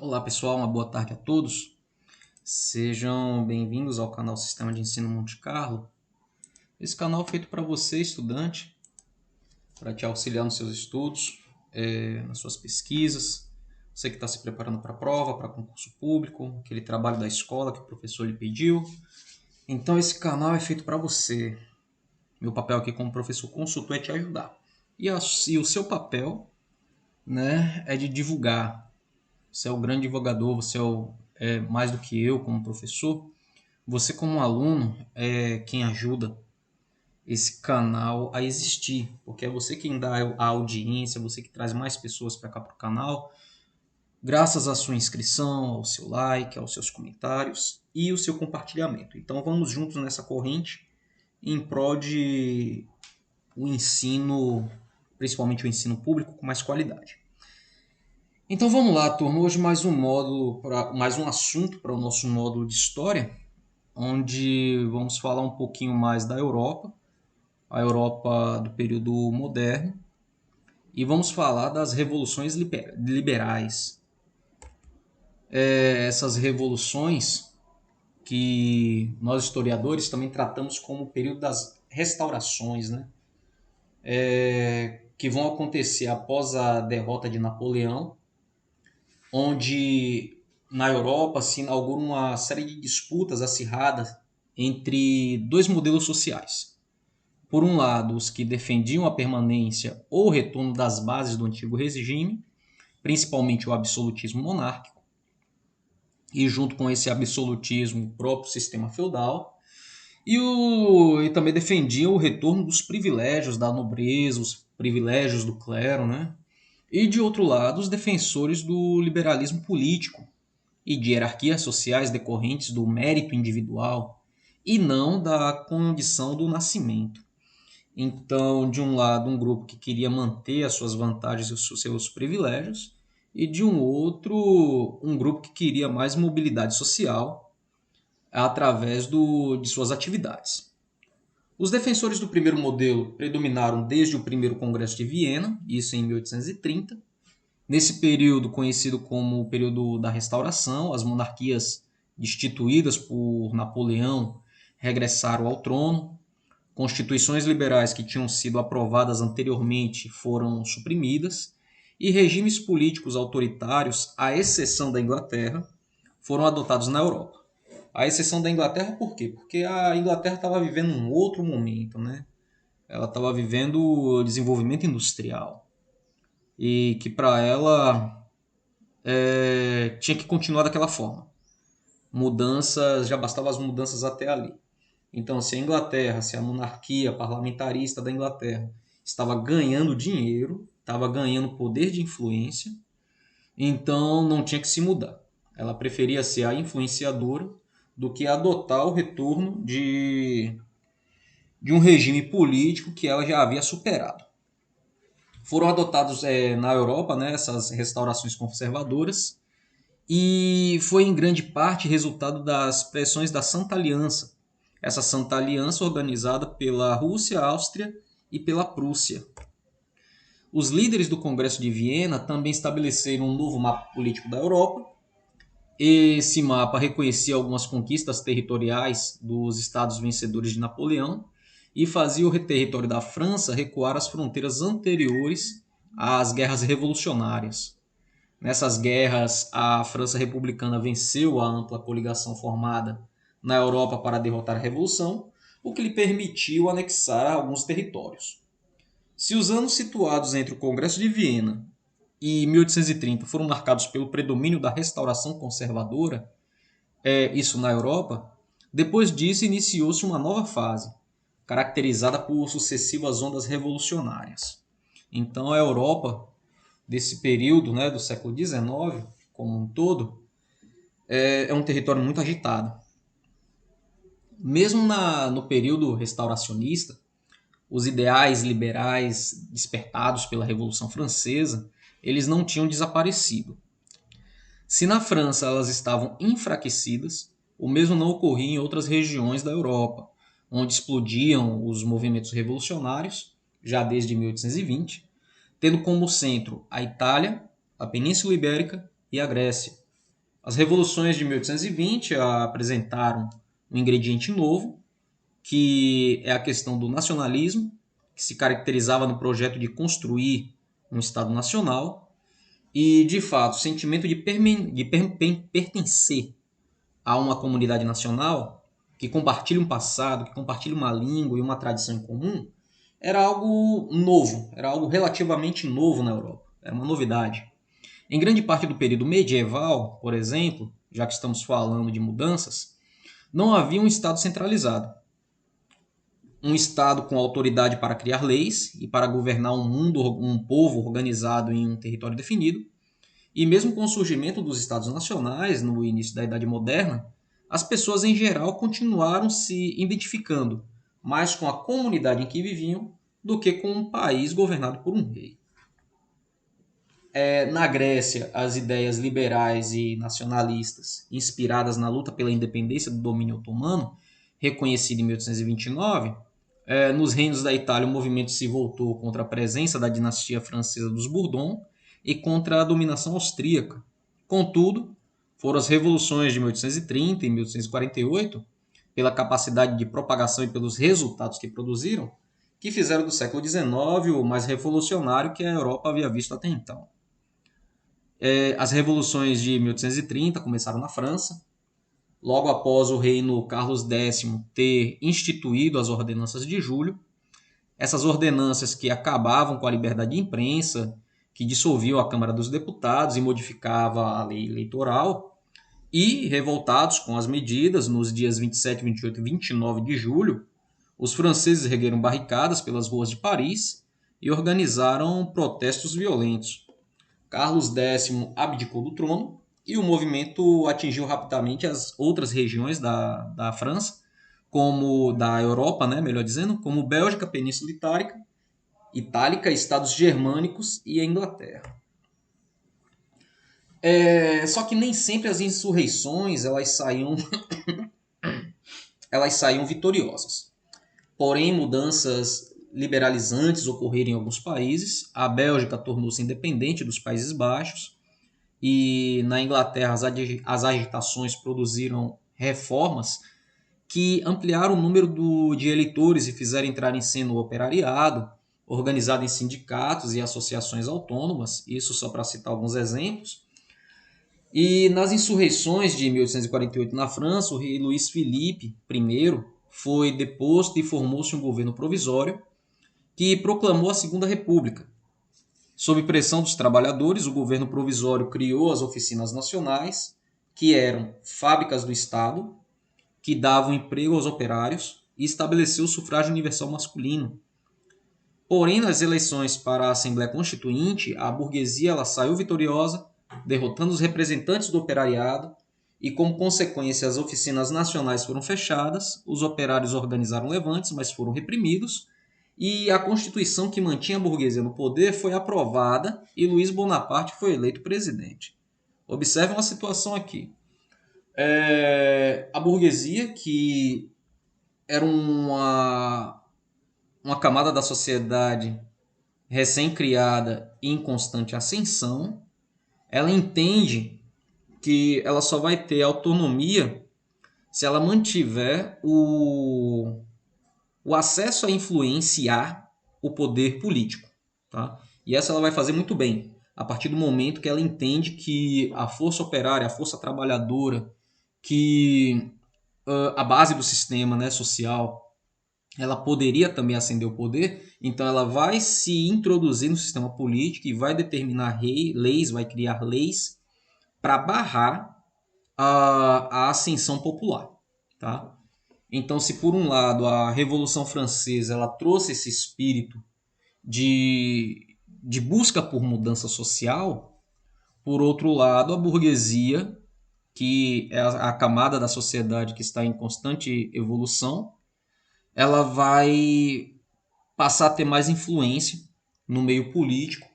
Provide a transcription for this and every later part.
Olá pessoal, uma boa tarde a todos. Sejam bem-vindos ao canal Sistema de Ensino Monte Carlo. Esse canal é feito para você, estudante, para te auxiliar nos seus estudos, nas suas pesquisas. Você que está se preparando para a prova, para concurso público, aquele trabalho da escola que o professor lhe pediu. Então esse canal é feito para você. Meu papel aqui como professor consultor é te ajudar. E o seu papel, né, é de divulgar. Você é o grande divulgador, você é mais do que eu como professor. Você como aluno é quem ajuda esse canal a existir, porque é você quem dá a audiência, você que traz mais pessoas para cá para o canal, graças à sua inscrição, ao seu like, aos seus comentários e o seu compartilhamento. Então vamos juntos nessa corrente em prol de o ensino, principalmente o ensino público, com mais qualidade. Então vamos lá, turma. Hoje mais um módulo, mais um assunto para o nosso módulo de história, onde vamos falar um pouquinho mais da Europa, a Europa do período moderno, e vamos falar das revoluções liberais. Essas revoluções que nós historiadores também tratamos como o período das restaurações, né? Que vão acontecer após a derrota de Napoleão, onde na Europa se inaugura uma série de disputas acirradas entre dois modelos sociais. Por um lado, os que defendiam a permanência ou o retorno das bases do antigo regime, principalmente o absolutismo monárquico, e junto com esse absolutismo o próprio sistema feudal, e também defendiam o retorno dos privilégios da nobreza, os privilégios do clero, né? E de outro lado, os defensores do liberalismo político e de hierarquias sociais decorrentes do mérito individual e não da condição do nascimento. Então, de um lado, um grupo que queria manter as suas vantagens e os seus privilégios, e de um outro, um grupo que queria mais mobilidade social através de suas atividades. Os defensores do primeiro modelo predominaram desde o primeiro Congresso de Viena, isso em 1830. Nesse período conhecido como o período da Restauração, as monarquias destituídas por Napoleão regressaram ao trono. Constituições liberais que tinham sido aprovadas anteriormente foram suprimidas e regimes políticos autoritários, à exceção da Inglaterra, foram adotados na Europa. À exceção da Inglaterra, por quê? Porque a Inglaterra estava vivendo um outro momento, né? Ela estava vivendo o desenvolvimento industrial e que para ela tinha que continuar daquela forma. Mudanças, já bastavam as mudanças até ali. Então, se a Inglaterra, se a monarquia parlamentarista da Inglaterra estava ganhando dinheiro, estava ganhando poder de influência, então não tinha que se mudar. Ela preferia ser a influenciadora do que adotar o retorno de um regime político que ela já havia superado. Foram adotados na Europa, né, essas restaurações conservadoras, e foi em grande parte resultado das pressões da Santa Aliança. Essa Santa Aliança organizada pela Rússia, Áustria e pela Prússia. Os líderes do Congresso de Viena também estabeleceram um novo mapa político da Europa. Esse mapa reconhecia algumas conquistas territoriais dos estados vencedores de Napoleão e fazia o território da França recuar às fronteiras anteriores às guerras revolucionárias. Nessas guerras, a França republicana venceu a ampla coligação formada na Europa para derrotar a Revolução, o que lhe permitiu anexar alguns territórios. Se os anos situados entre o Congresso de Viena e 1830 foram marcados pelo predomínio da restauração conservadora, isso na Europa, depois disso iniciou-se uma nova fase, caracterizada por sucessivas ondas revolucionárias. Então a Europa desse período, né, do século XIX, como um todo, é um território muito agitado. Mesmo no período restauracionista, os ideais liberais despertados pela Revolução Francesa, eles não tinham desaparecido. Se na França elas estavam enfraquecidas, o mesmo não ocorria em outras regiões da Europa, onde explodiam os movimentos revolucionários, já desde 1820, tendo como centro a Itália, a Península Ibérica e a Grécia. As revoluções de 1820 apresentaram um ingrediente novo, que é a questão do nacionalismo, que se caracterizava no projeto de construir um Estado nacional, e, de fato, o sentimento de pertencer a uma comunidade nacional que compartilha um passado, que compartilha uma língua e uma tradição em comum, era algo novo, era algo relativamente novo na Europa, era uma novidade. Em grande parte do período medieval, por exemplo, já que estamos falando de mudanças, não havia um Estado centralizado. Um Estado com autoridade para criar leis e para governar um povo organizado em um território definido. E mesmo com o surgimento dos Estados nacionais no início da Idade Moderna, as pessoas em geral continuaram se identificando mais com a comunidade em que viviam do que com um país governado por um rei. Na Grécia, as ideias liberais e nacionalistas, inspiradas na luta pela independência do domínio otomano, reconhecido em 1829, nos reinos da Itália o movimento se voltou contra a presença da dinastia francesa dos Bourbon e contra a dominação austríaca. Contudo, foram as revoluções de 1830 e 1848, pela capacidade de propagação e pelos resultados que produziram, que fizeram do século XIX o mais revolucionário que a Europa havia visto até então. As revoluções de 1830 começaram na França, logo após o reino Carlos X ter instituído as ordenanças de julho. Essas ordenanças que acabavam com a liberdade de imprensa, que dissolviam a Câmara dos Deputados e modificava a lei eleitoral, e revoltados com as medidas, nos dias 27, 28 e 29 de julho, os franceses ergueram barricadas pelas ruas de Paris e organizaram protestos violentos. Carlos X abdicou do trono e o movimento atingiu rapidamente as outras regiões da França, como da Europa, né, melhor dizendo, como Bélgica, Península Itálica, Estados Germânicos e a Inglaterra. Só que nem sempre as insurreições elas saíam vitoriosas. Porém, mudanças liberalizantes ocorreram em alguns países. A Bélgica tornou-se independente dos Países Baixos e na Inglaterra as agitações produziram reformas que ampliaram o número de eleitores e fizeram entrar em cena o operariado, organizado em sindicatos e associações autônomas, isso só para citar alguns exemplos. E nas insurreições de 1848 na França, o rei Luís Filipe I foi deposto e formou-se um governo provisório que proclamou a Segunda República. Sob pressão dos trabalhadores, o governo provisório criou as oficinas nacionais, que eram fábricas do Estado, que davam emprego aos operários, e estabeleceu o sufrágio universal masculino. Porém, nas eleições para a Assembleia Constituinte, a burguesia ela saiu vitoriosa, derrotando os representantes do operariado, e como consequência as oficinas nacionais foram fechadas, os operários organizaram levantes, mas foram reprimidos, e a Constituição que mantinha a burguesia no poder foi aprovada e Luiz Bonaparte foi eleito presidente. Observe uma situação aqui. A burguesia, que era uma camada da sociedade recém-criada e em constante ascensão, ela entende que ela só vai ter autonomia se ela mantiver o acesso a influenciar o poder político. Tá? E essa ela vai fazer muito bem, a partir do momento que ela entende que a força operária, a força trabalhadora, que a base do sistema, né, social, ela poderia também ascender o poder, então ela vai se introduzir no sistema político e vai determinar leis, vai criar leis para barrar a ascensão popular. Tá? Então, se por um lado a Revolução Francesa ela trouxe esse espírito de busca por mudança social, por outro lado, a burguesia, que é a camada da sociedade que está em constante evolução, ela vai passar a ter mais influência no meio político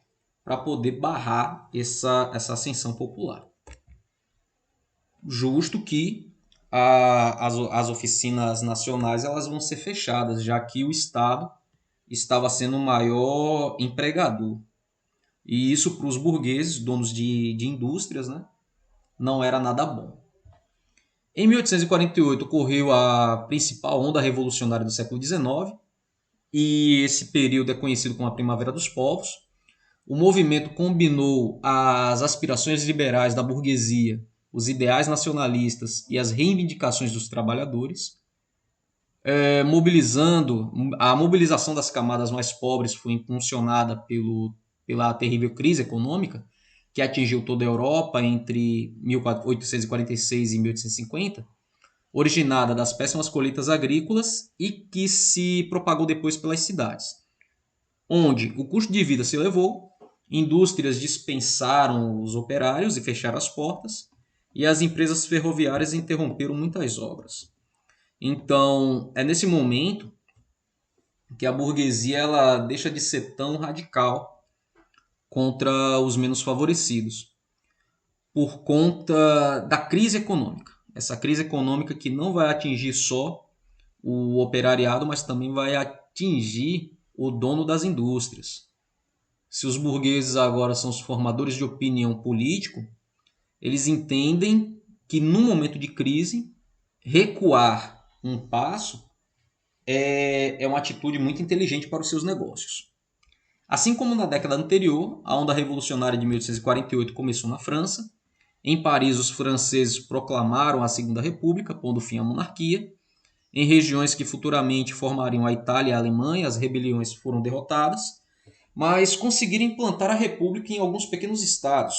para poder barrar essa ascensão popular. Justo que as oficinas nacionais elas vão ser fechadas, já que o Estado estava sendo o maior empregador. E isso para os burgueses, donos de indústrias, né, não era nada bom. Em 1848 ocorreu a principal onda revolucionária do século XIX, e esse período é conhecido como a Primavera dos Povos. O movimento combinou as aspirações liberais da burguesia, os ideais nacionalistas e as reivindicações dos trabalhadores, mobilizando. A mobilização das camadas mais pobres foi impulsionada pela terrível crise econômica que atingiu toda a Europa entre 1846 e 1850, originada das péssimas colheitas agrícolas e que se propagou depois pelas cidades, onde o custo de vida se elevou, indústrias dispensaram os operários e fecharam as portas, e as empresas ferroviárias interromperam muitas obras. Então, é nesse momento que a burguesia ela deixa de ser tão radical contra os menos favorecidos, por conta da crise econômica. Essa crise econômica que não vai atingir só o operariado, mas também vai atingir o dono das indústrias. Se os burgueses agora são os formadores de opinião político, eles entendem que num momento de crise, recuar um passo é uma atitude muito inteligente para os seus negócios. Assim como na década anterior, a onda revolucionária de 1848 começou na França. Em Paris, os franceses proclamaram a Segunda República, pondo fim à monarquia. Em regiões que futuramente formariam a Itália e a Alemanha, as rebeliões foram derrotadas, mas conseguiram implantar a República em alguns pequenos estados.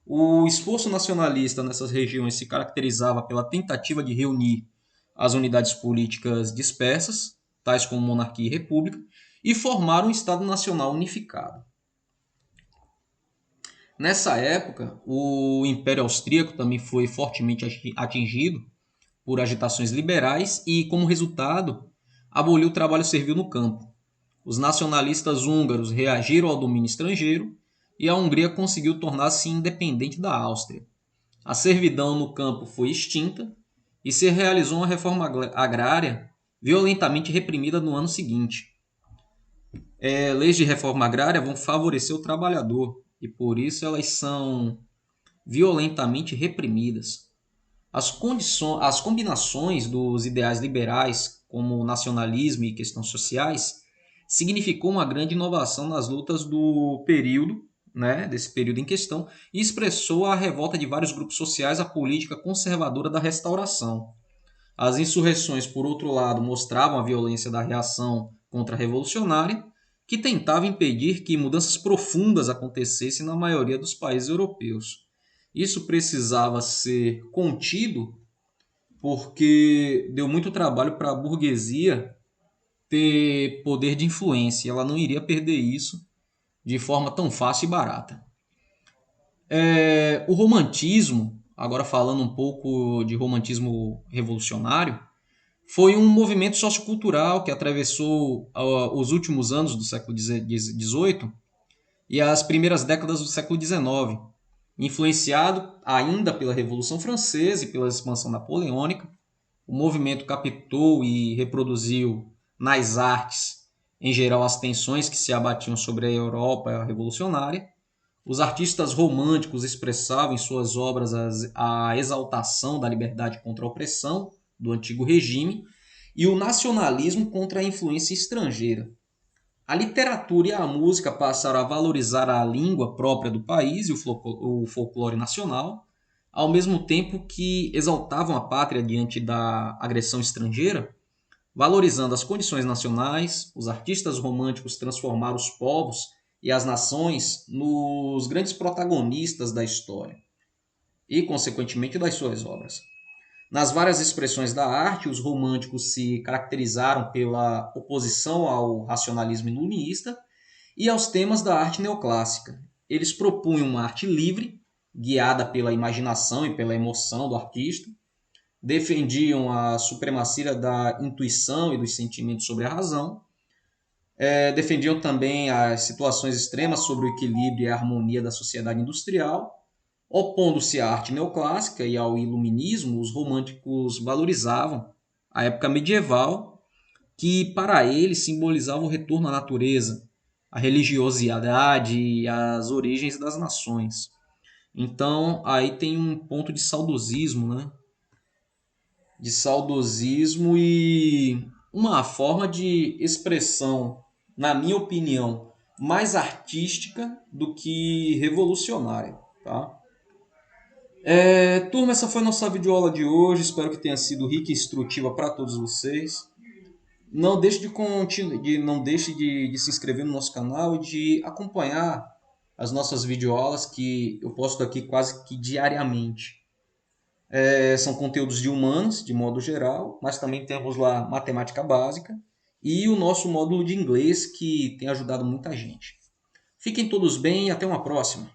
O esforço nacionalista nessas regiões se caracterizava pela tentativa de reunir as unidades políticas dispersas, tais como monarquia e república, e formar um Estado Nacional unificado. Nessa época, o Império Austríaco também foi fortemente atingido por agitações liberais e, como resultado, aboliu o trabalho servil no campo. Os nacionalistas húngaros reagiram ao domínio estrangeiro e a Hungria conseguiu tornar-se independente da Áustria. A servidão no campo foi extinta e se realizou uma reforma agrária violentamente reprimida no ano seguinte. Leis de reforma agrária vão favorecer o trabalhador e por isso elas são violentamente reprimidas. As combinações dos ideais liberais, como nacionalismo e questões sociais, significou uma grande inovação nas lutas do período, né, desse período em questão, e expressou a revolta de vários grupos sociais à política conservadora da restauração. As insurreições, por outro lado, mostravam a violência da reação contra-revolucionária, que tentava impedir que mudanças profundas acontecessem na maioria dos países europeus. Isso precisava ser contido porque deu muito trabalho para a burguesia ter poder de influência. Ela não iria perder isso de forma tão fácil e barata. O romantismo, agora falando um pouco de romantismo revolucionário, foi um movimento sociocultural que atravessou os últimos anos do século XVIII e as primeiras décadas do século XIX, influenciado ainda pela Revolução Francesa e pela expansão napoleônica. O movimento captou e reproduziu nas artes, em geral, as tensões que se abatiam sobre a Europa revolucionária. Os artistas românticos expressavam em suas obras a exaltação da liberdade contra a opressão do antigo regime e o nacionalismo contra a influência estrangeira. A literatura e a música passaram a valorizar a língua própria do país e o folclore nacional, ao mesmo tempo que exaltavam a pátria diante da agressão estrangeira, valorizando as condições nacionais. Os artistas românticos transformaram os povos e as nações nos grandes protagonistas da história e, consequentemente, das suas obras. Nas várias expressões da arte, os românticos se caracterizaram pela oposição ao racionalismo iluminista e aos temas da arte neoclássica. Eles propunham uma arte livre, guiada pela imaginação e pela emoção do artista, defendiam a supremacia da intuição e dos sentimentos sobre a razão, defendiam também as situações extremas sobre o equilíbrio e a harmonia da sociedade industrial. Opondo-se à arte neoclássica e ao iluminismo, os românticos valorizavam a época medieval, que para eles simbolizava o retorno à natureza, a religiosidade e as origens das nações. Então, aí tem um ponto de saudosismo, né? De saudosismo e uma forma de expressão, na minha opinião, mais artística do que revolucionária, tá? Turma, essa foi a nossa videoaula de hoje. Espero que tenha sido rica e instrutiva para todos vocês. Não deixe não deixe de se inscrever no nosso canal e de acompanhar as nossas videoaulas que eu posto aqui quase que diariamente. São conteúdos de humanos, de modo geral, mas também temos lá matemática básica e o nosso módulo de inglês que tem ajudado muita gente. Fiquem todos bem e até uma próxima.